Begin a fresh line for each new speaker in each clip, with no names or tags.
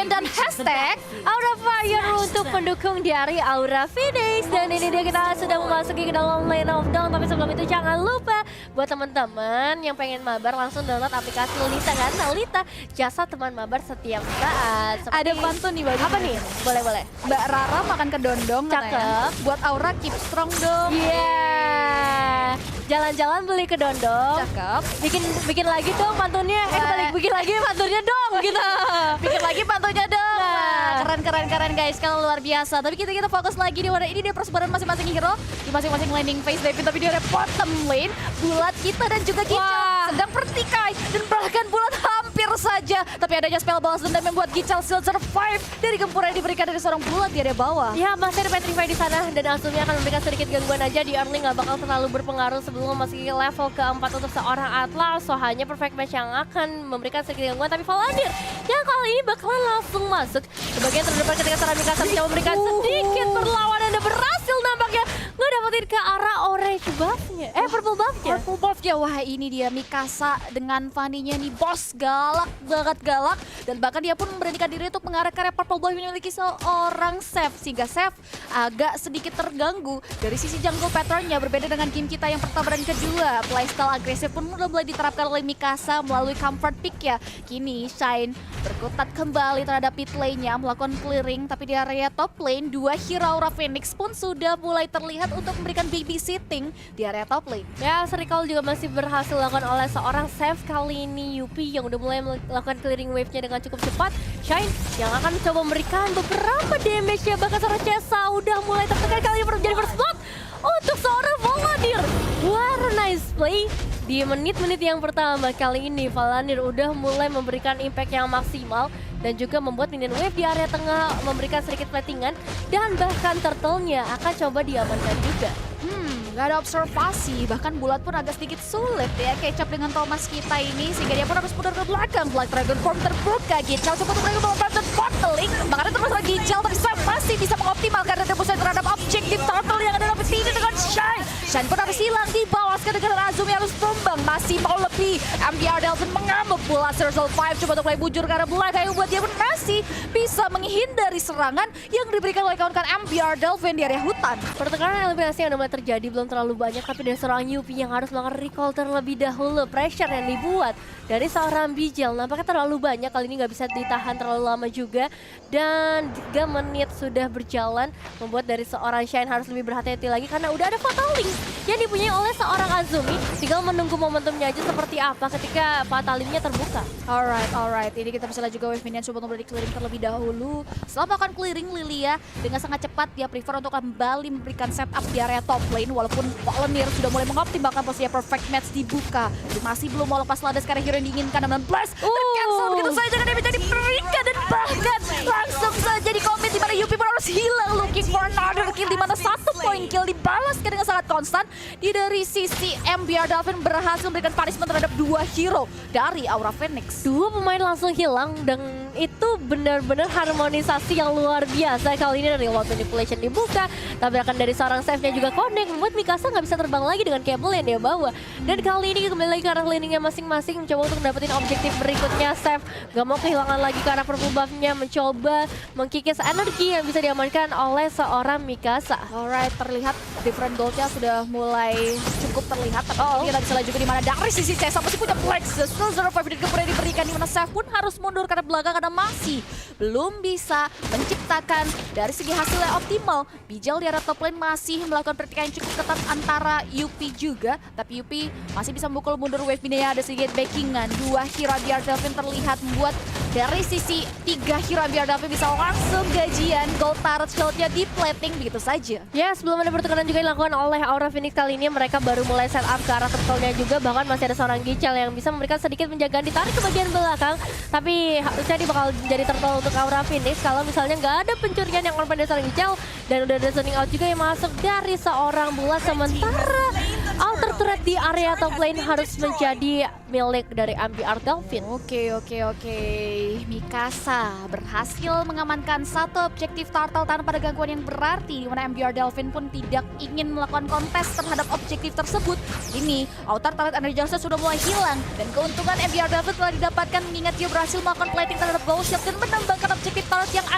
dan hashtag
Aura Fire untuk pendukung dari Aura Phoenix. Dan ini dia kita sudah memasuki ke dalam Lane of Dawn. Tapi sebelum itu jangan lupa buat teman-teman yang pengen mabar langsung download aplikasi Lolita kan. Lolita jasa teman mabar setiap saat.
Ada pantun nih Mbak.
Apa nih? Boleh.
Mbak Rara makan kedondong katanya.
Cakep.
Buat Aura keep strong dong.
Yeah. Jalan-jalan beli kedondong.
Cakep.
Bikin lagi dong pantunnya. Bikin lagi pantunnya dong gitu.
Bikin lagi pantunnya dong.
Nah.
Keren guys, kalau luar biasa. Tapi kita fokus lagi di warna ini, dia persebaran masing-masing hero di masing-masing landing phase. Tapi dia ada bottom lane, bulat kita dan juga Gical sedang bertikai dan bahkan bulat hampir saja. Tapi adanya spell balas dendam yang buat Gical still survive dari gempuran yang diberikan dari seorang bulat di area bawah.
Ya, masih ada Petrify di sana dan Azumi akan memberikan sedikit gangguan aja di early, nggak bakal terlalu berpengaruh sebelum memasuki level keempat untuk seorang Atlas. So hanya perfect match yang akan memberikan sedikit gangguan, tapi Valadir yang kali ini bakalan langsung masuk ke bagian terdepan ketika seorang Mikasa bisa memberikan sedikit perlawanan dan berhasil nampaknya ngedapetin ke arah orange buff-nya. Purple buff-nya.
Purple buff-nya, wah ini dia Mikasa dengan Fanny-nya nih, bos galak banget galak. Dan bahkan dia pun memberanikan diri untuk mengarah ke arah purple buff yang memiliki seorang Seth. Sehingga Seth agak sedikit terganggu dari sisi jungle pattern-nya. Berbeda dengan game kita yang pertama dan kedua. Playstyle agresif pun udah mulai diterapkan oleh Mikasa melalui comfort pick ya. Kini Shine berkutat kembali terhadap mid lane-nya, melakukan clearing. Tapi di area top lane, dua hero Aura Phoenix pun sudah mulai terlihat untuk memberikan babysitting di area top lane.
Ya, recall juga masih berhasil dilakukan oleh seorang Seth. Kali ini Yupi yang udah mulai melakukan clearing wave-nya dengan cukup cepat. Shine yang akan mencoba memberikan beberapa damage-nya, bahkan seorang Chesa udah mulai tertekan kali ini menjadi first blood untuk seorang Valadir. What a nice play. Di menit-menit yang pertama kali ini Valadir udah mulai memberikan impact yang maksimal dan juga membuat minion wave di area tengah memberikan sedikit platingan dan bahkan turtle-nya akan coba diamankan juga.
Gak ada observasi, bahkan bulat pun agak sedikit sulit ya catch up dengan Thomas kita ini, sehingga dia pun harus mundur ke belakang. Black Dragon Form terbuka, Gical coba untuk mereka membantu bottling, bahkan itu masalah Gical, tapi Sam masih bisa mengoptimalkan retribusi terhadap objektif turtle yang ada dalam sini dengan Shine. Shine pun harus hilang, dibawaskan dengan Azumi harus tumbang, masih mau lebih. MBR Delphin mengamuk, bulat Circle 5 coba untuk mulai bujur ke arah belakang yang membuat dia pun masih bisa menghindari serangan yang diberikan oleh kawan-kawan MBR Delphin di area hutan.
Pertengkaran eliminasi yang udah mulai terjadi belum terlalu banyak, tapi dari seorang Yupi yang harus melakukan recall terlebih dahulu. Pressure yang dibuat dari seorang Bijel nampaknya terlalu banyak, kali ini nggak bisa ditahan terlalu lama juga. Dan 3 menit sudah berjalan, membuat dari seorang Shine harus lebih berhati-hati lagi karena udah ada Fatal Link yang dipunyai oleh seorang Azumi. Tinggal menunggu momentumnya aja seperti apa ketika Fatal Link-nya terbuka.
Alright. Ini kita bisa lihat juga wave minion coba untuk clearing terlebih dahulu. Setelah melakukan clearing, Lilia dengan sangat cepat dia prefer untuk kembali memberikan setup di area top lane. Walaupun Valadir sudah mulai mengoptimalkan posisinya perfect match dibuka. Tapi masih belum mau lepas landas karena hero yang diinginkan dengan blast. Tercancel begitu saja dengan damage yang diberikan. Dan bahkan langsung saja di commit di mana Yupi pun harus hilang. Looking for another kill, di mana 1 point kill dibalaskan dengan sangat konstan. Di dari sisi MBR Delphin berhasil memberikan punishment terhadap 2 hero dari Aura Phoenix.
2 pemain langsung hilang dan itu benar-benar harmonisasi yang luar biasa. Kali ini dari Load Manipulation dibuka, tabrakan dari seorang Seth-nya juga connect, membuat Mikasa nggak bisa terbang lagi dengan kabel yang dia bawa. Dan kali ini kembali lagi ke arah landingnya masing-masing, mencoba untuk dapetin objektif berikutnya. Seth gak mau kehilangan lagi ke arah purple buff-nya, mencoba mengkikis energi yang bisa diamankan oleh seorang Mikasa.
Alright, terlihat different gold-nya sudah mulai cukup terlihat. Tapi kita bisa lihat juga di mana dari sisi Chesa masih punya Plexus. 005 dan kemudian diberikan, di mana Seth pun harus mundur karena belakang karena masih belum bisa menciptakan dari segi hasil yang optimal. Bijel di area top lane masih melakukan pertikaian yang cukup ketat antara Yupi juga, tapi Yupi masih bisa memukul mundur wave minion, ada sedikit backingan. 2 hero MBR Delphin terlihat membuat dari sisi 3 hero MBR Delphin bisa langsung gajian. Gold turret shield-nya di plating begitu saja.
Ya, sebelum ada pertukaran juga dilakukan oleh Aura Phoenix, kali ini mereka baru mulai set up ke arah turtle-nya juga, bahkan masih ada seorang Gical yang bisa memberikan sedikit penjagaan, ditarik ke bagian belakang. Tapi harusnya dia bakal jadi turtle untuk Aura Phoenix kalau misalnya nggak ada pencurian yang melakukan dari seorang Gical. Dan udah ada zoning out juga yang masuk dari seorang bulat, sementara outer turret di area top lane harus menjadi milik dari MBR Delphin.
Oke. Mikasa berhasil mengamankan 1 objektif turtle tanpa ada gangguan yang berarti, di mana MBR Delphin pun tidak ingin melakukan kontes terhadap objektif tersebut. Ini outer turret energy sudah mulai hilang dan keuntungan MBR Delphin telah didapatkan mengingat dia berhasil melakukan plating terhadap gold shield dan menambahkan objektif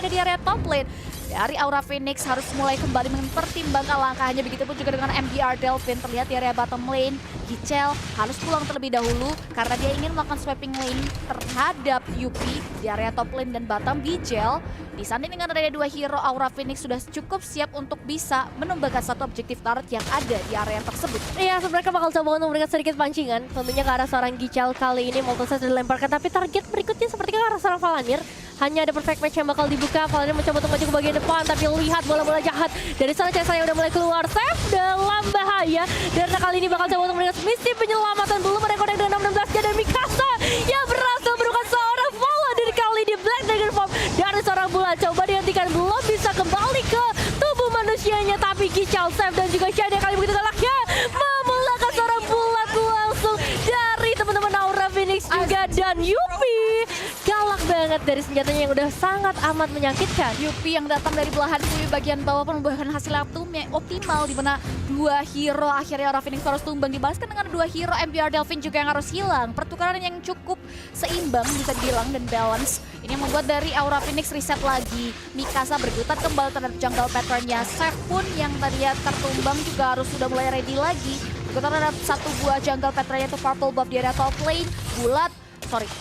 ada di area top lane. Dari Aura Phoenix harus mulai kembali mempertimbangkan langkahnya. Begitupun juga dengan MBR Delvin. Terlihat di area bottom lane, Gichel harus pulang terlebih dahulu karena dia ingin melakukan sweeping lane terhadap Yupi di area top lane dan bottom. Gichel disanding dengan adanya dua hero, Aura Phoenix sudah cukup siap untuk bisa menumbangkan satu objektif turret yang ada di area tersebut.
Iya, mereka bakal coba untuk memberikan sedikit pancingan. Tentunya ke arah seorang Gichel kali ini Molotov sudah dilemparkan. Tapi target berikutnya seperti ke arah seorang Valanir. Hanya ada perfect match yang bakal dibuka. Valanir mencoba untuk maju ke bagian depan. Tapi lihat bola-bola jahat dari seorang Cesa yang udah mulai keluar. Save dalam bahaya. Dan kali ini bakal coba untuk memberikan misi penyelamatan. Belum ada konek dengan 16 dan Mikasa yang berhasil menemukan seorang Valanir kali di Black Dragon Form dari seorang bulan. Coba dihentikan, belum bisa kembali ke tubuh manusianya. Tapi Gichel save dan juga Shine kali begitu galaknya memulakan seorang bulat langsung dari teman-teman Aura Phoenix juga dan Yupi. Galak banget dari senjatanya yang udah sangat amat menyakitkan.
Yupi yang datang dari belahan bumi bagian bawah pun membuahkan hasil yang optimal, di mana dua hero akhirnya Aura Phoenix harus tumbang, dibalaskan dengan dua hero MBR Delvin juga yang harus hilang. Pertukaran yang cukup seimbang bisa dibilang dan balance. Ini yang membuat dari Aura Phoenix reset lagi. Mikasa bergutat kembali terhadap jungle patternnya. Seth pun yang tadi tertumbang juga harus sudah mulai ready lagi. Bergutat terhadap satu buah jungle patternnya itu purple buff di area top lane. Bulat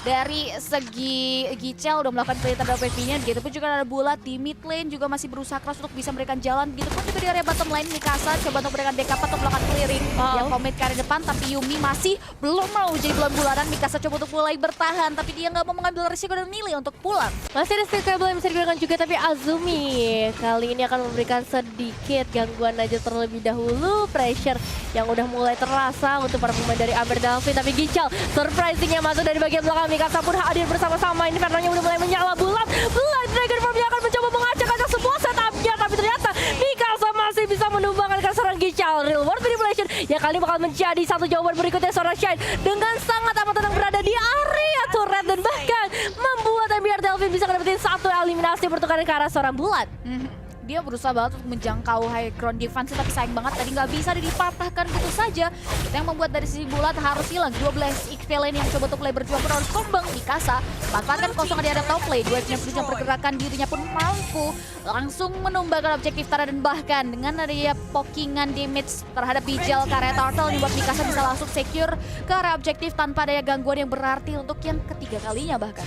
dari segi Gichel udah melakukan play terhadap wave-nya. Begitupun juga ada bulat di mid lane juga masih berusaha keras untuk bisa memberikan jalan. Begitupun juga di area bottom lane Mikasa coba untuk memberikan backup atau melakukan clearing. Yang komit ke area depan tapi Yuumi masih belum mau jadi bulan-bulanan. Mikasa coba untuk mulai bertahan tapi dia nggak mau mengambil risiko dan memilih untuk pulang.
Masih ada skill yang bisa digunakan juga tapi Azumi kali ini akan memberikan sedikit gangguan aja terlebih dahulu. Pressure yang udah mulai terasa untuk para pemain dari Amber Delvin. Tapi Gichel surprisingnya masuk dari bagian belakang. Mikasa pun hadir bersama-sama. Ini Inferno-nya udah mulai menyala bulat. Black Dragon Form yang akan mencoba mengacak-acak sebuah setupnya. Tapi ternyata Mikasa masih bisa menumbangkan ke seorang Gichel. Real World Manipulation yang kali ini bakal menjadi satu jawaban berikutnya seorang Shine. Dengan sangat amat tenang berada di area turret. Dan bahkan membuat MBR Delvin bisa dapetin satu eliminasi pertukaran ke arah seorang bulat.
Dia berusaha banget untuk menjangkau high ground defense tapi sayang banget tadi nggak bisa dipatahkan gitu saja. Itu yang membuat dari sisi bulat harus hilang. 12 XP lane yang coba untuk play berjuang pun harus tumbang. Mikasa manfaatkan kosongan di ada top lane. Wave-nya berjuang pergerakan dirinya pun mampu langsung menumbangkan objektif Tara dan bahkan dengan adanya pokingan damage terhadap Bijal ke area turtle yang buat Mikasa bisa langsung secure ke area objektif tanpa adanya gangguan yang berarti untuk yang ketiga kalinya bahkan.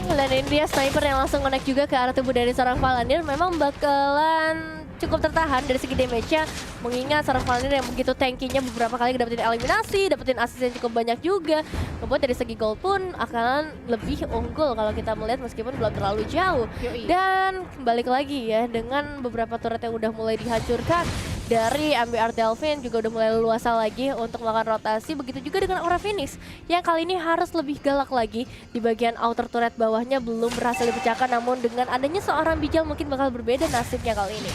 Dan ini dia sniper yang langsung connect juga ke arah tubuh dari seorang Valanir. Memang bakalan cukup tertahan dari segi damage-nya. Mengingat seorang Valanir yang begitu tankinya beberapa kali dapetin eliminasi, dapetin assist yang cukup banyak juga. Membuat dari segi gold pun akan lebih unggul kalau kita melihat meskipun belum terlalu jauh. Dan balik lagi ya dengan beberapa turret yang udah mulai dihancurkan. Dari MBR Delvin juga udah mulai leluasa lagi untuk melakukan rotasi. Begitu juga dengan Aura Phoenix yang kali ini harus lebih galak lagi. Di bagian outer turret bawahnya belum berhasil dipecahkan, namun dengan adanya seorang Bijal mungkin bakal berbeda nasibnya kali ini.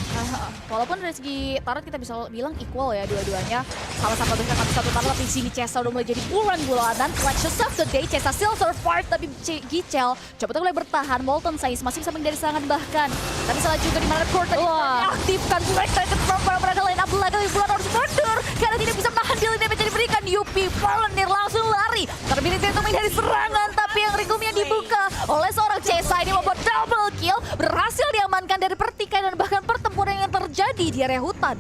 Walaupun dari segi turret kita bisa bilang equal ya dua-duanya. Sama-sama bisa satu turret tapi sini Cesa udah mulai jadi bulan-bulanan. Clutches of the day, Cesa still survive tapi Gichel coba tuh mulai bertahan. Molten Size masih bisa menghindari serangan bahkan. Tapi salah juga di mana Core tadi aktifkan Black Dragon Form para lain up lagi bulan harus mundur karena tidak bisa menahan dealing damage yang diberikan. Yupi Valanir langsung lari terpilih untuk menghindari serangan tapi yang ringkumnya dibuka oleh seorang Cesa. Ini membuat double kill, berhasil diamankan dari pertikaian dan bahkan pertempuran yang terjadi di area hutan.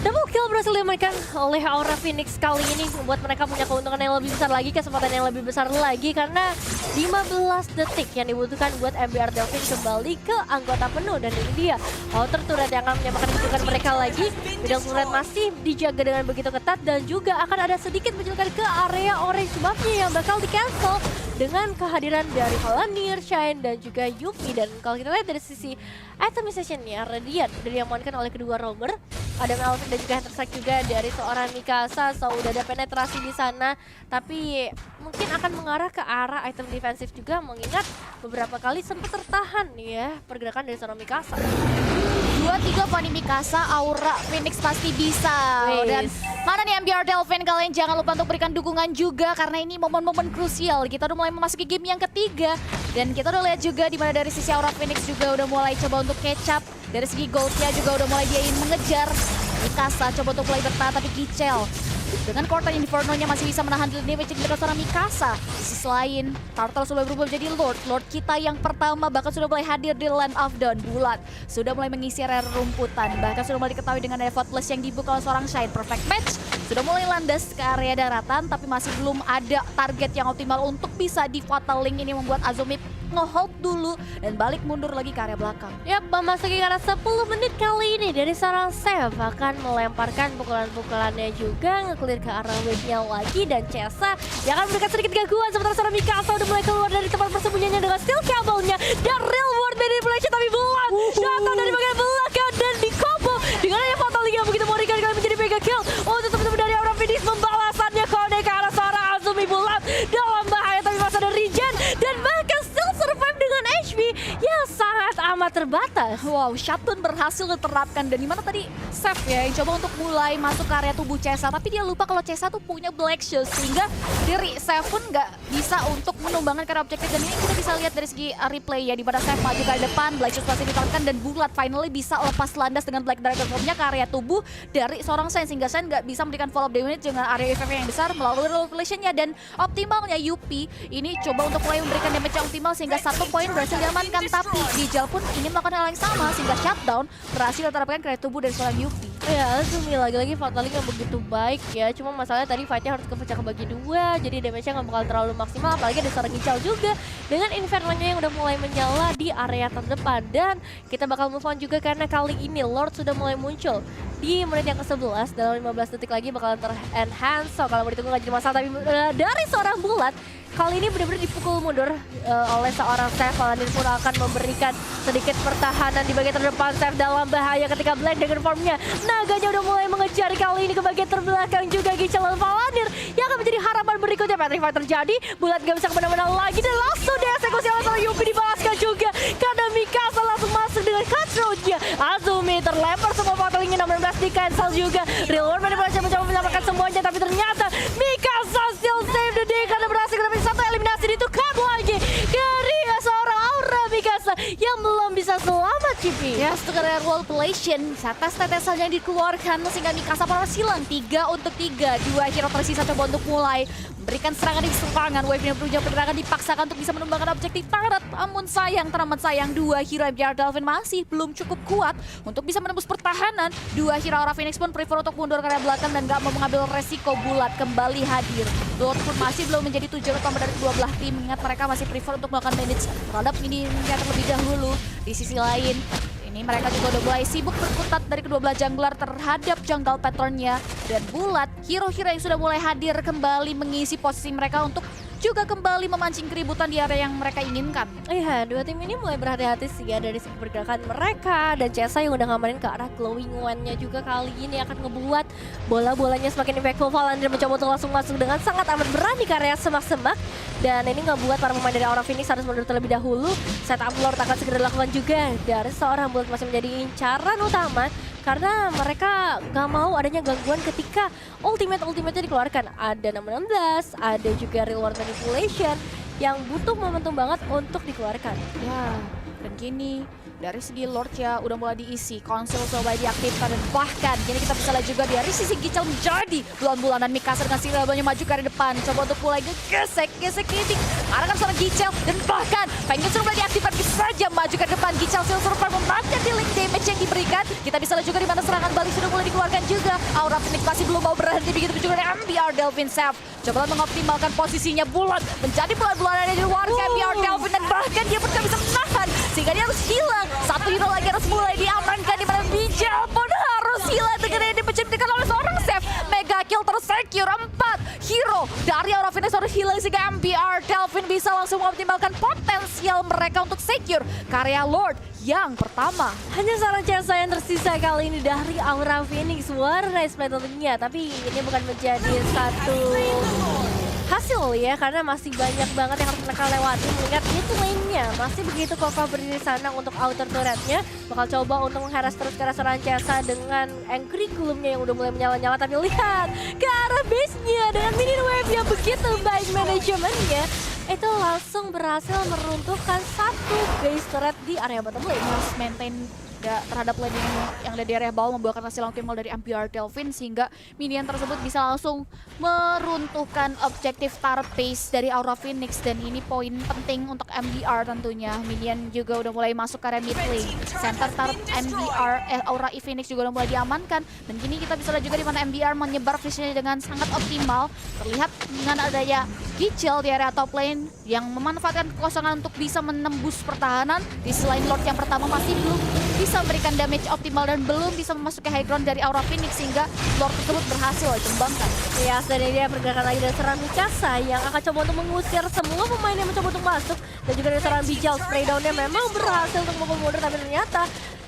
Double kill berhasil diamankan oleh Aura Phoenix kali ini membuat mereka punya keuntungan yang lebih besar lagi, kesempatan yang lebih besar lagi karena 15 detik yang dibutuhkan buat MBR Delvin kembali ke anggota penuh. Dan ini dia outer turret yang akan menyamakan kedudukan mereka lagi. Middle turret masih dijaga dengan begitu ketat dan juga akan ada sedikit penjulukan ke area orange buff-nya yang bakal di cancel dengan kehadiran dari Valanir, Shine dan juga Yupi. Dan kalau kita lihat dari sisi itemization-nya, Radiant udah diamankan oleh kedua roamer. Ada Melvin dan juga Hunter Strike juga dari seorang Mikasa. So udah ada penetrasi di sana, tapi mungkin akan mengarah ke arah item defensif juga mengingat beberapa kali sempat tertahan ya pergerakan dari seorang Mikasa.
2-3 Fanny Mikasa, Aura Phoenix pasti bisa. Dan mana nih MBR Delvin, kalian jangan lupa untuk berikan dukungan juga karena ini momen-momen krusial. Kita udah mulai memasuki game yang ketiga dan kita udah lihat juga di mana dari sisi Aura Phoenix juga udah mulai coba untuk catch up. Dari segi goldnya juga udah mulai dia ingin mengejar. Mikasa coba untuk mulai bertahan tapi Gichel dengan Corten Inferno-nya masih bisa menahan damage dari seorang Mikasa. Di sisi lain, Turtle sudah berubah menjadi Lord. Lord kita yang pertama bahkan sudah mulai hadir di Land of Dawn. Bulat sudah mulai mengisi area rumputan. Bahkan sudah mulai diketahui dengan effortless yang dibuka oleh seorang Shine. Perfect match sudah mulai landas ke area daratan, tapi masih belum ada target yang optimal untuk bisa di Fatal Link. Ini membuat Azumi nge-hold dulu dan balik mundur lagi ke area belakang.
Yap, memasuki karena 10 menit kali ini dari seorang Seth akan melemparkan pukulan-pukulannya juga nge-clear ke arah wave-nya lagi, dan Chesa yang akan memberikan sedikit gangguan sementara seorang Mikasa udah mulai keluar dari tempat persembunyiannya dengan steel cable-nya dan real world manipulation, tapi bulat datang dari bagian belakang dan di combo dengan adanya Fatal Link yang begitu mengerikan kali menjadi mega kill untuk teman-teman dari Aura Phoenix. Pembalasannya connect ke arah seorang Azumi. Bulat dalam bahaya tapi masih ada regen dan bahkan survive dengan HP yang sangat amat terbatas.
Wow, shutdown berhasil diterapkan, dan dimana tadi Seth ya yang coba untuk mulai masuk ke area tubuh Chesa, tapi dia lupa kalau Chesa tuh punya Black Shield sehingga diri Seth pun nggak bisa untuk menumbangkan karena objektif, dan ini kita bisa lihat dari segi replay ya, di mana Seth maju ke depan, Black Shield masih ditahankan dan Bulat finally bisa lepas landas dengan Black Dragon Form-nya ke area tubuh dari seorang Shine, sehingga Shine nggak bisa memberikan follow up damage dengan area effect yang besar melalui revelation-nya, dan optimalnya Yupi ini coba untuk mulai memberikan damage yang optimal sehingga 1 poin berhasil diamankan, tapi Gijal pun ingin melakukan hal yang sama sehingga shutdown berhasil diterapkan ke tubuh dari seorang Yupi.
Ya, Azumi lagi-lagi Fatal Link yang begitu baik ya, cuma masalahnya tadi fightnya harus kepecah kebagi dua, jadi damage-nya nggak bakal terlalu maksimal, apalagi ada seorang Gijal juga dengan Inferno-nya yang udah mulai menyala di area terdepan. Dan kita bakal move on juga karena kali ini Lord sudah mulai muncul di menit yang ke-11, dalam 15 detik lagi bakalan ter-enhance. So kalau mau ditunggu nggak jadi masalah, tapi dari seorang Bulat kali ini benar-benar dipukul mundur oleh seorang Seth. Paladin pun akan memberikan sedikit pertahanan di bagian terdepan. Seth dalam bahaya ketika Black Dragon Form-nya, naganya udah mulai mengejar kali ini ke bagian terbelakang juga. Gichel dan Paladin yang akan menjadi harapan berikutnya. Petrify terjadi, Bulat gak bisa kemana-mana lagi dan langsung dieksekusi oleh seorang Yupi, dibalaskan juga karena Mikasa langsung masuk dengan cutthroat-nya. Azumi terlempar semua Fatal Link 16 di cancel juga. Real World Manipulation mencoba menyelamatkan semuanya, tapi ternyata Mikasa still save the day karena berhasil mendapatkan satu eliminasi ditukar lagi dari seorang Aura Mikasa yang belum bisa selamat, Cipi.
Ya, sekedar role relation, tetes-tetesan yang dikeluarkan sehingga Mikasa polos hilang 3 untuk 3. 2 hero tersisa coba untuk mulai berikan serangan di serangan. Wave-nya berusaha pergerakan dipaksakan untuk bisa menumbangkan objektif Tarot. Namun sayang, teramat sayang, 2 hero MJR Dolphin masih belum cukup kuat untuk bisa menembus pertahanan. 2 hero Aura Phoenix pun prefer untuk mundur ke arah belakang dan gak mau mengambil resiko. Bulat kembali hadir. Lord pun masih belum menjadi tujuan utama dari kedua belah tim, mengingat mereka masih prefer untuk melakukan manage terhadap mininya terlebih dahulu. Di sisi lain, ini mereka juga udah mulai sibuk berkutat dari kedua belah jungler terhadap jungle patternnya. Dan Bulat, hero-hero yang sudah mulai hadir kembali mengisi posisi mereka untuk juga kembali memancing keributan di area yang mereka inginkan.
Iya, dua tim ini mulai berhati-hati sih ya dari segi pergerakan mereka, dan Chesa yang udah ngamarin ke arah glowing one-nya juga kali ini akan ngebuat bola-bolanya semakin impactful. Valander mencoba untuk langsung masuk dengan sangat amat berani ke area semak-semak, dan ini ngebuat para pemain dari Aura Phoenix harus mundur terlebih dahulu. Setup Lord akan segera dilakukan juga dari seorang Bulat, masih menjadi incaran utama karena mereka gak mau adanya gangguan ketika ultimate-nya dikeluarkan. Ada 616, ada juga Real World Manipulation yang butuh momentum banget untuk dikeluarkan.
Ya, dan kini dari segi Lord ya udah mulai diisi, konsul coba diaktifkan, dan bahkan kini kita bisa lihat juga dari sisi Gichel menjadi bulan-bulanan. Mikasa dengan silabanya maju ke arah depan, coba untuk mulai gesek ini arahkan seorang Gichel, dan bahkan pengen sudah mulai diaktifkan, bisa saja maju ke depan. Gichel Silver membaca di link damage yang diberikan. Kita bisa lihat juga di mana serangan balik sudah mulai dikeluarkan juga. Aura Phoenix masih belum mau berhenti, begitu juga dari MBR Delvin Seth. Coba mengoptimalkan posisinya. Bulat menjadi bulan-bulanan dari warga MBR Delvin, dan bahkan dia pun gak bisa menahan sehingga dia harus hilang. Satu hero lagi harus mulai diamankan, di mana Bijal pun harus hilang dengan yang dipeciptakan oleh seorang Seth. Mega kill tersecure, 4 hero dari Aura Phoenix harus hilang sehingga MBR Delvin bisa langsung mengoptimalkan potensial mereka untuk secure karya Lord yang pertama.
Hanya seorang Chesa yang tersisa kali ini dari Aura Phoenix. Warna display tentunya, tapi ini bukan menjadi satu hasil ya, karena masih banyak banget yang harus mereka lewati, mengingat mid lane-nya masih begitu kokoh berdiri sana untuk outer turret-nya. Bakal coba untuk mengheras terus ke arah seorang Chesa dengan angry gloom-nya yang udah mulai menyala-nyala, tapi lihat ke arah base-nya dengan minion wave yang begitu baik manajemennya, itu langsung berhasil meruntuhkan satu base turret di area bottom lane.
Harus maintain terhadap lane yang ada di area bawah membuahkan hasil yang optimal dari MPR Delvin sehingga minion tersebut bisa langsung meruntuhkan objektif turret base dari Aura Phoenix dan ini poin penting untuk MBR tentunya. Minion juga udah mulai masuk ke area mid lane. Center turret Aura Phoenix juga udah mulai diamankan dan kini kita bisa lihat juga di mana MBR menyebar visionnya dengan sangat optimal. Terlihat dengan adanya Gichel di area top lane yang memanfaatkan kekosongan untuk bisa menembus pertahanan. Di selain Lord yang pertama masih belum bisa memberikan damage optimal dan belum bisa memasuki high ground dari Aura Phoenix sehingga Lord tersebut berhasil dikembangkan.
Ya, dan ini dia pergerakan lagi dari serangan Mikasa yang akan coba untuk mengusir semua pemain yang mencoba untuk masuk dan juga dari serangan Bijal. Spraydown-nya memang berhasil untuk memukul mundur tapi ternyata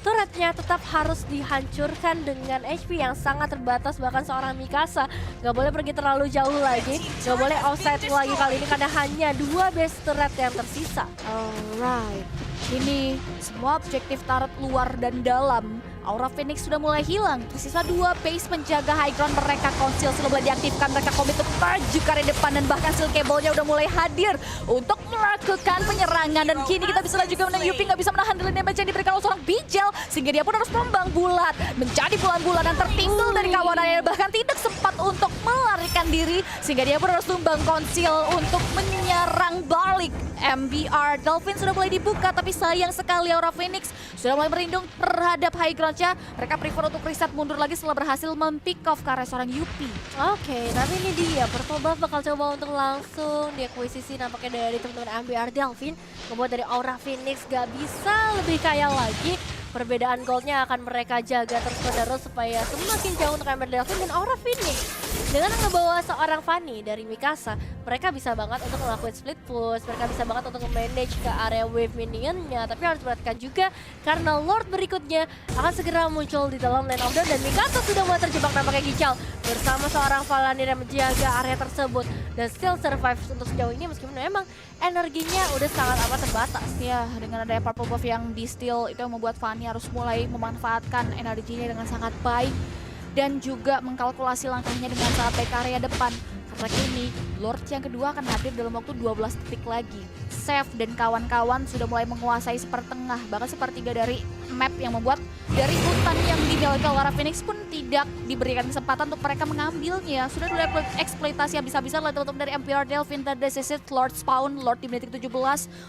turretnya tetap harus dihancurkan dengan HP yang sangat terbatas. Bahkan seorang Mikasa nggak boleh pergi terlalu jauh lagi, nggak boleh outside lagi kali ini karena hanya 2 base turret yang tersisa.
Alright, ini semua objektif turret luar dan dalam Aura Phoenix sudah mulai hilang. Tersisa 2 base menjaga high ground mereka. Konsil sudah mulai diaktifkan. Mereka komit untuk maju ke area depan dan bahkan Steel Cable-nya udah mulai hadir untuk melakukan penyerangan. Dan kini kita bisa lihat juga menang Yupi nggak bisa menahan dari damage yang diberikan oleh seorang Bijal sehingga dia pun harus membang bulat menjadi bulan-bulanan tertinggal dari kawanannya bahkan tidak sempat untuk melarikan diri sehingga dia pun harus tumbang. Konsil untuk menyerang balik. MBR Delvin sudah mulai dibuka tapi sayang sekali Aura Phoenix sudah mulai merindung terhadap high ground. Mereka prefer untuk reset mundur lagi setelah berhasil mempick off ke arah seorang Yupi.
Oke, tapi ini dia Pertoba bakal coba untuk langsung diakuisisi nampaknya dari teman-teman MBR Delvin. Membuat dari Aura Phoenix gak bisa lebih kaya lagi. Perbedaan goldnya akan mereka jaga terus-menerus supaya semakin jauh untuk MBR Delvin dan Aura Phoenix. Dengan ngebawa seorang Fanny dari Mikasa, mereka bisa banget untuk ngelakuin split push, mereka bisa banget untuk manage ke area wave minionnya, tapi harus perhatikan juga karena Lord berikutnya akan segera muncul di dalam lane of dawn dan Mikasa sudah mulai terjebak nampaknya Gichal bersama seorang Valanir yang menjaga area tersebut dan still survive untuk sejauh ini meskipun memang energinya udah sangat amat terbatas.
Ya, dengan ada purple buff yang di steal itu yang membuat Fanny harus mulai memanfaatkan energinya dengan sangat baik dan juga mengkalkulasi langkahnya dengan sangat baik ke area depan. Karena kini Lord yang kedua akan hadir dalam waktu 12 detik lagi. Seth dan kawan-kawan sudah mulai menguasai sepertengah, bahkan sepertiga dari map yang membuat dari hutan yang dimiliki Aura Phoenix pun tidak diberikan kesempatan untuk mereka mengambilnya. Sudah eksploitasi habis-habisan oleh teman-teman dari MPR Delvin dan Desesit. Lord spawn, Lord di menit 17,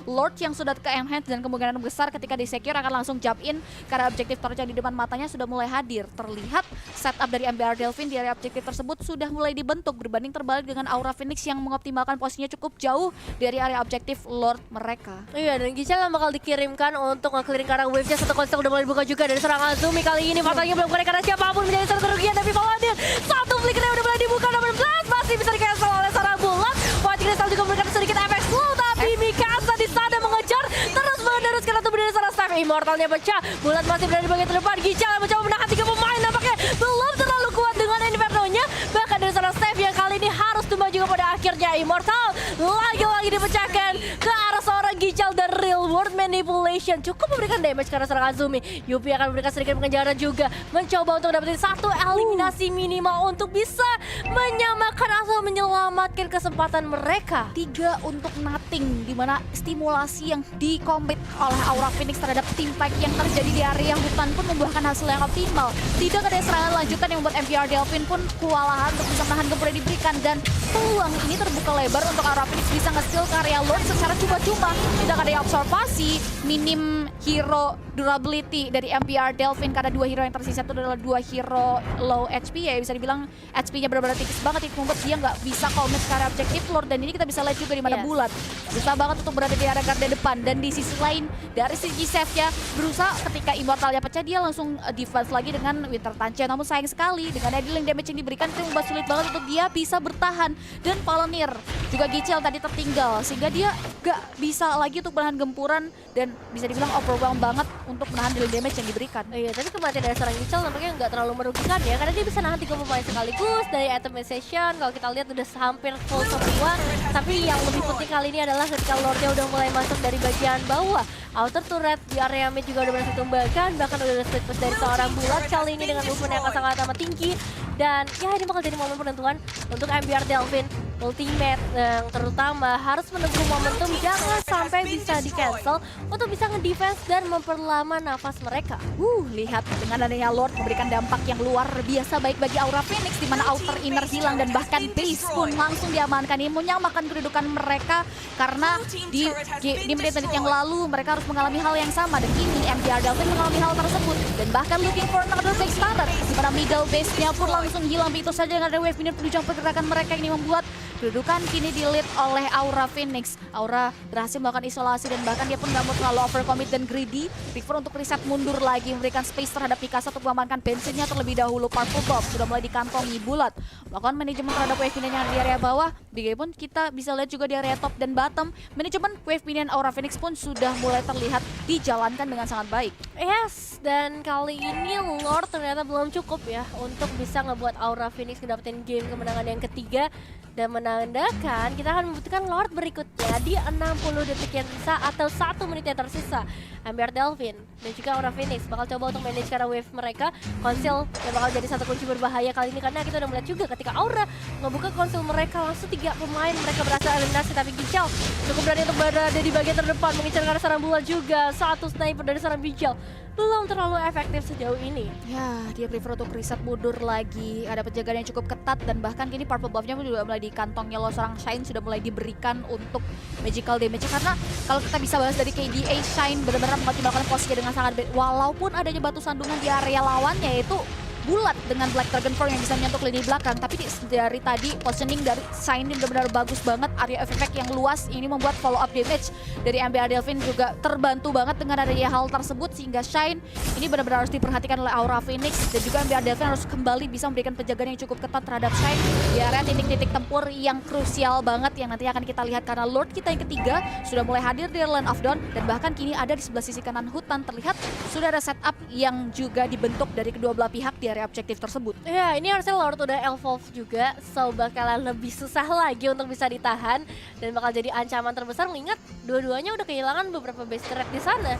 Lord yang sudah ke enhance dan kemungkinan besar ketika di secure akan langsung jump in karena objektif torch yang di depan matanya sudah mulai hadir. Terlihat setup dari MPR Delvin di area objektif tersebut sudah mulai dibentuk berbanding terbalik dengan Aura Phoenix yang mengoptimalkan posisinya cukup jauh dari area objektif Lord mereka.
Iya, dan Gichal yang bakal dikirimkan untuk nge-clearing karena wave-nya satu konstel udah mulai dibuka juga dari serangan Azumi kali ini. Fatalnya belum karena siapapun menjadi satu kerugian tapi Valanir satu flickernya udah mulai dibuka nomor 11 masih bisa di-cancel oleh seorang bulat. Fighting Crystal juga memberikan sedikit efek slow tapi Mikasa di sana mengejar terus meneruskan untuk berdiri seorang Steph. Immortalnya pecah, bulat masih berada di bagian terdepan. Gichal yang mencoba menahan 3 pemain nampaknya belum terlalu kuat dengan Inferno-nya. Bahkan dari seorang Steph yang kali ini harus tumbang juga pada akhirnya. Immortal lagi-lagi dipecahkan ke arah seorang Gichal dan real world manipulation cukup memberikan damage karena seorang Azumi. Yupi akan memberikan sedikit pengejaran juga, mencoba untuk dapetin satu eliminasi minimal untuk bisa menyamakan atau menyelamatkan kesempatan mereka.
3 untuk nothing, dimana stimulasi yang dikomit oleh Aura Phoenix terhadap team fight yang terjadi di area hutan pun membuahkan hasil yang optimal. Tidak ada serangan lanjutan yang membuat MPR Delvin pun kewalahan untuk bisa menahan gempur yang diberikan dan peluang ini terbuka lebar untuk Aura Phoenix bisa nge-steal karya Lord secara cuma-cuma. Tidak ada observasi, minim hero durability dari MPR Delvin karena 2 hero yang tersisa itu adalah 2 hero low HP ya, bisa dibilang HP-nya benar-benar tipis banget itu membuat dia nggak bisa commit ke area objektif Lord dan ini kita bisa lihat juga di mana bulat bisa banget untuk berada di area garda depan dan di sisi lain dari segi save-nya berusaha ketika Immortalnya pecah dia langsung defense lagi dengan Winter Tanche, namun sayang sekali dengan dealing damage yang diberikan itu membuat sulit banget untuk dia bisa bertahan dan Valanir juga Gichel tadi tertinggal sehingga dia gak bisa lagi untuk menahan gempuran dan bisa dibilang overwhelmed banget untuk menahan dealing damage yang diberikan.
Iya, tapi kematian dari seorang Gichel nampaknya nggak terlalu merugikan ya karena dia bisa nahan 3 pemain sekaligus dari itemization. Kalau kita lihat udah hampir full semua, tapi yang lebih penting kali ini adalah ketika Lordnya udah mulai masuk dari bagian bawah. Outer turret di area mid juga udah berhasil tumbangkan, bahkan udah ada split push dari seorang bulat kali ini dengan movement yang sangat amat tinggi. Dan ya ini bakal jadi momen penentuan untuk MBR Delvin ultimate yang terutama harus menunggu momentum jangan sampai bisa di cancel untuk bisa ngedefense dan memperlama nafas mereka.
Lihat dengan adanya Lord memberikan dampak yang luar biasa baik bagi Aura Phoenix, di mana outer inner hilang dan bahkan base pun langsung diamankan. Ini menyamakan kedudukan mereka karena di menit-menit yang lalu mereka harus mengalami hal yang sama, dan kini MBR Delvin mengalami hal tersebut dan bahkan looking for another fake starter, di mana middle base-nya pun langsung hilang begitu saja dengan ada wave minion penunjang pergerakan mereka. Ini membuat kedudukan kini di-lead oleh Aura Phoenix. Aura berhasil melakukan isolasi dan bahkan dia pun nggak mau terlalu overcommit dan greedy. Prefer untuk reset mundur lagi, memberikan space terhadap Mikasa untuk mengamankan bensinnya terlebih dahulu. Purple Bomb sudah mulai dikantongi Bulat. Melakukan manajemen terhadap wave minion yang di area bawah. Big pun kita bisa lihat juga di area top dan bottom. Manajemen wave minion Aura Phoenix pun sudah mulai terlihat dijalankan dengan sangat baik.
Yes, dan kali ini Lord ternyata belum cukup ya untuk bisa ngebuat Aura Phoenix ngedapetin game kemenangan yang ketiga. Dan menandakan kita akan membutuhkan Lord berikutnya di 60 detik yang tersisa atau 1 menit yang tersisa. MBR Delvin dan juga Aura Phoenix bakal coba untuk manage karena wave mereka. Konsil yang bakal jadi satu kunci berbahaya kali ini karena kita udah melihat juga ketika Aura ngebuka konsil mereka langsung 3 pemain mereka berhasil eliminasi, tapi Gichal cukup berani untuk berada di bagian terdepan mengincar karena serangan bulat juga. Satu sniper dari serangan Gichal belum terlalu efektif sejauh ini.
Ya, dia prefer untuk reset mundur lagi. Ada penjagaan yang cukup ketat dan bahkan kini purple buff-nya juga mulai di kantongnya lo. Seorang Shine sudah mulai diberikan untuk magical damage, karena kalau kita bisa bahas dari KDA, Shine benar-benar mengoptimalkan posisinya dengan sangat baik. Walaupun adanya batu sandungan di area lawannya, yaitu Bulat dengan Black Dragon Force yang bisa menyentuh lini belakang, tapi dari tadi positioning dari Shine ini benar-benar bagus banget. Area of effect yang luas ini membuat follow up damage dari MBR Delvin juga terbantu banget dengan adanya hal tersebut, sehingga Shine ini benar-benar harus diperhatikan oleh Aura Phoenix dan juga MBR Delvin harus kembali bisa memberikan penjagaan yang cukup ketat terhadap Shine di area titik-titik tempur yang krusial banget yang nanti akan kita lihat, karena Lord kita yang ketiga sudah mulai hadir di Land of Dawn dan bahkan kini ada di sebelah sisi kanan hutan. Terlihat sudah ada setup yang juga dibentuk dari kedua belah pihak di area objektif tersebut.
Ya, ini harusnya Lord udah evolve juga, so bakalan lebih susah lagi untuk bisa ditahan dan bakal jadi ancaman terbesar mengingat dua-duanya udah kehilangan beberapa base turret di sana.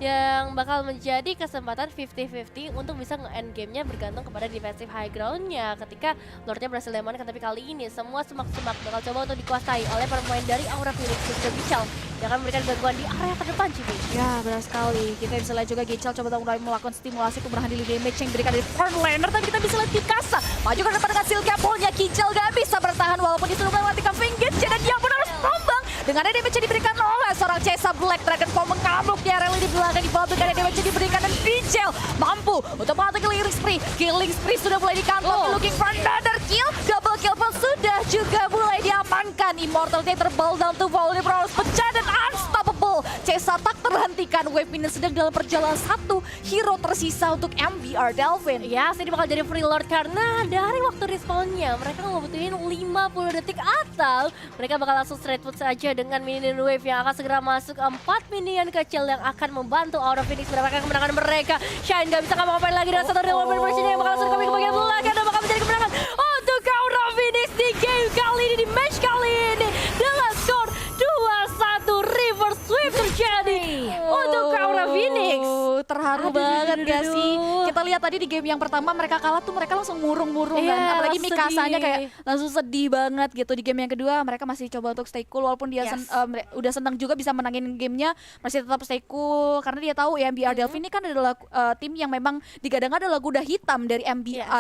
Yang bakal menjadi kesempatan 50-50 untuk bisa nge-end gamenya bergantung kepada defensive high ground-nya ketika Lordnya berhasil diamankan. Tapi kali ini semua semak-semak bakal coba untuk dikuasai oleh pemain dari Aura Phoenix dan juga Gichal yang akan memberikan gangguan di area terdepan, Cibi.
Ya, benar sekali. Kita bisa lihat juga Gichal coba mulai melakukan stimulasi kemurahan di damage yang diberikan dari front laner, tapi kita bisa lihat Mikasa maju ke depan dengan Silk Apple-nya. Gichal gak bisa bertahan walaupun itu sudah mematikan Fingage dan dia pun harus tombang dengan ada damage yang diberikan oleh seorang Chesa. Black Dragon Force mengamuk di area di belakang, di bawah dengan ada damage yang diberikan dan Gichal mampu untuk mengatakan killing spree. Killing spree sudah mulai dikantong, looking for another kill. Double kill pun sudah juga mulai diamankan. Immortality terbal down to volley brawls pecah dan unstoppable. Chesa tak terhentikan. Wave minion sedang dalam perjalanan, satu hero tersisa untuk MBR Delvin.
Ya, sini bakal jadi free Lord karena dari waktu respawnnya mereka ngebutuhin 50 detik atau mereka bakal langsung straight foot saja dengan minion wave yang akan segera masuk. 4 minion kecil yang akan membantu Aura Phoenix mendapatkan kemenangan mereka. Shine gak bisa ngapa-ngapain lagi dengan satu revolver version yang bakal langsung ke bagian belakang dan bakal menjadi kemenangan untuk Aura Phoenix di game kali ini, di match kali ini dengan skor 2-1. Reverse sweep terjadi untuk Aura Phoenix.
Terharu banget gak sih? Kita lihat tadi di game yang pertama mereka kalah tuh mereka langsung murung-murung kan. Apalagi Mikasanya kayak langsung sedih banget gitu. Di game yang kedua mereka masih coba untuk stay cool walaupun dia udah senang juga bisa menangin gamenya, masih tetap stay cool karena dia tahu ya MBR Delvin ini kan adalah tim yang memang digadang-gadang adalah kuda hitam dari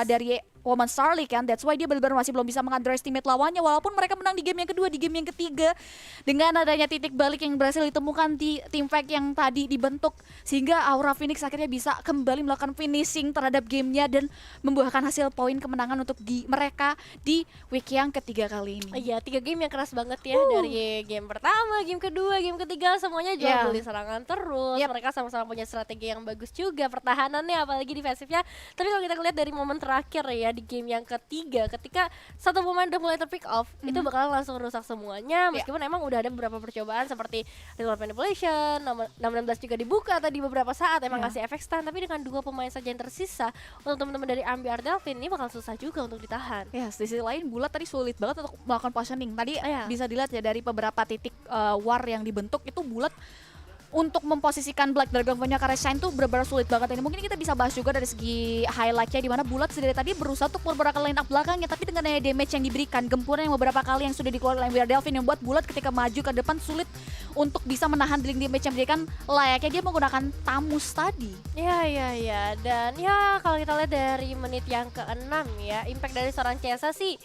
dari Woman Star League kan. That's why dia benar-benar masih belum bisa meng-underestimate lawannya walaupun mereka menang di game yang kedua, di game yang ketiga. Dengan adanya titik balik yang berhasil ditemukan di team fight yang tadi dibentuk, sehingga Aura Phoenix akhirnya bisa kembali melakukan finishing terhadap gamenya dan membuahkan hasil poin kemenangan untuk mereka di week yang ketiga kali ini.
Iya, 3 game yang keras banget ya. Dari game pertama, game kedua, game ketiga semuanya jual beli serangan terus. Mereka sama-sama punya strategi yang bagus juga pertahanannya apalagi defensifnya. Tapi kalau kita lihat dari momen terakhir ya di game yang ketiga, ketika satu pemain udah mulai terpick off, itu bakalan langsung rusak semuanya. Meskipun emang udah ada beberapa percobaan seperti Ritual Manipulation, 616 juga dibuka tadi beberapa saat emang kasih efek stun, tapi dengan 2 pemain saja yang tersisa untuk teman-teman dari MBR Delvin ini bakal susah juga untuk ditahan.
Ya, di sisi lain Bulat tadi sulit banget untuk melakukan positioning. Tadi bisa dilihat ya dari beberapa titik war yang dibentuk itu Bulat untuk memposisikan Black Dragon punya karya Shine tuh benar-benar sulit banget ini. Mungkin kita bisa bahas juga dari segi highlightnya di mana Bulat dari tadi berusaha untuk beberapa line up belakangnya, tapi dengan daya damage yang diberikan, gempuran yang beberapa kali yang sudah dikeluarkan oleh Delvin yang buat Bulat ketika maju ke depan sulit untuk bisa menahan dealing damage yang diberikan, layaknya dia menggunakan Tamus tadi.
Ya. Dan ya kalau kita lihat dari menit yang ke-6 ya, impact dari seorang Cesa sih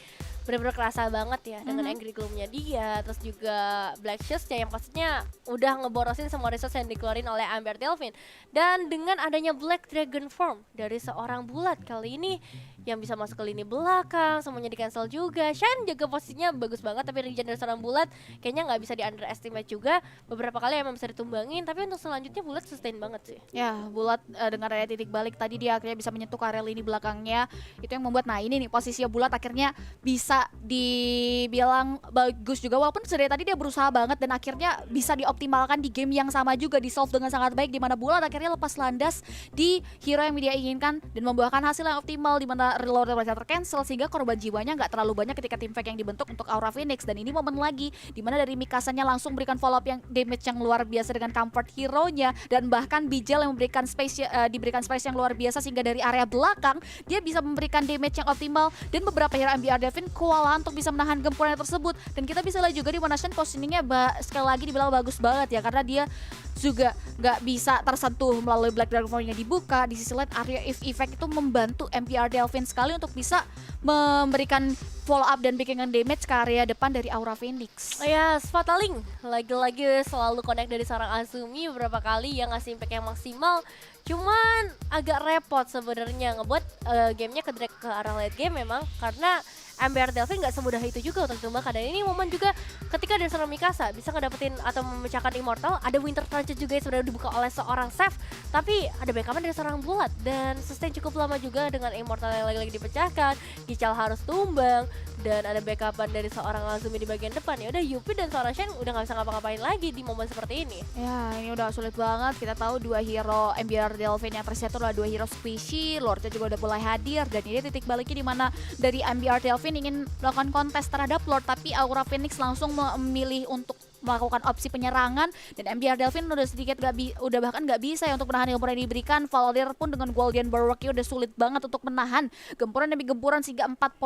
benar-benar kerasa banget ya dengan Angry Gloom-nya dia, terus juga Black Shoes-nya yang pastinya udah ngeborosin semua resource yang dikeluarin oleh Amber Delvin. Dan dengan adanya Black Dragon Form dari seorang Bulat kali ini yang bisa masuk ke lini belakang, semuanya di cancel juga. Shine jaga posisinya bagus banget, tapi regen dari seorang Bulat kayaknya nggak bisa di underestimate juga. Beberapa kali emang bisa ditumbangin, tapi untuk selanjutnya Bulat sustain banget sih.
Ya, Bulat dengan ada titik balik tadi dia akhirnya bisa menyentuh area lini belakangnya. Itu yang membuat, nah ini nih posisinya Bulat akhirnya bisa dibilang bagus juga, walaupun sedari tadi dia berusaha banget dan akhirnya bisa dioptimalkan di game yang sama juga, di solve dengan sangat baik, di mana Bulat akhirnya lepas landas di hero yang dia inginkan dan membuahkan hasil yang optimal, di mana reload mereka tercancel sehingga korban jiwanya nggak terlalu banyak ketika tim fight yang dibentuk untuk Aura Phoenix. Dan ini momen lagi di mana dari Mikasanya langsung berikan follow up yang damage yang luar biasa dengan comfort hero-nya, dan bahkan Bijal yang memberikan diberikan space yang luar biasa sehingga dari area belakang dia bisa memberikan damage yang optimal, dan beberapa hero MBR Devin kewalahan untuk bisa menahan gempuran tersebut. Dan kita bisa lihat juga di mana Shen positioningnya sekali lagi dibilang bagus banget ya, karena dia juga nggak bisa tersentuh melalui Black Dragon Form-nya dibuka. Di sisi lain area if effect itu membantu MPR Delvin sekali untuk bisa memberikan follow up dan bikin damage ke area depan dari Aura Phoenix.
Ya, Spataling lagi-lagi selalu connect dari seorang Azumi beberapa kali yang ngasih impact yang maksimal. Cuman agak repot sebenarnya ngebuat gamenya ke drag ke arah late game memang, karena MBR Delvin nggak semudah itu juga untuk ditumbalkan. Dan ini momen juga ketika dari seorang Mikasa bisa ngedapetin atau memecahkan Immortal. Ada Winter Transit juga yang sebenarnya dibuka oleh seorang Seth, tapi ada backup dari seorang Bulat dan sustain cukup lama juga dengan Immortal yang lagi-lagi dipecahkan. Gical harus tumbang dan ada backupan dari seorang Azumi di bagian depan. Ya udah, Yupi dan seorang Shen udah nggak bisa ngapa-ngapain lagi di momen seperti ini.
Ya, ini udah sulit banget. Kita tahu dua hero MBR Delvin yang tersetur adalah dua hero squishy. Lordnya juga udah mulai hadir, dan ini titik baliknya di mana dari MBR Delvin ingin melakukan kontes terhadap Lord, tapi Aura Phoenix langsung memilih untuk melakukan opsi penyerangan, dan MBR Delvin udah sedikit udah bahkan nggak bisa ya untuk menahan gempuran yang diberikan. Valdir pun dengan Golden Berserk udah sulit banget untuk menahan gempuran demi gempuran sehingga 4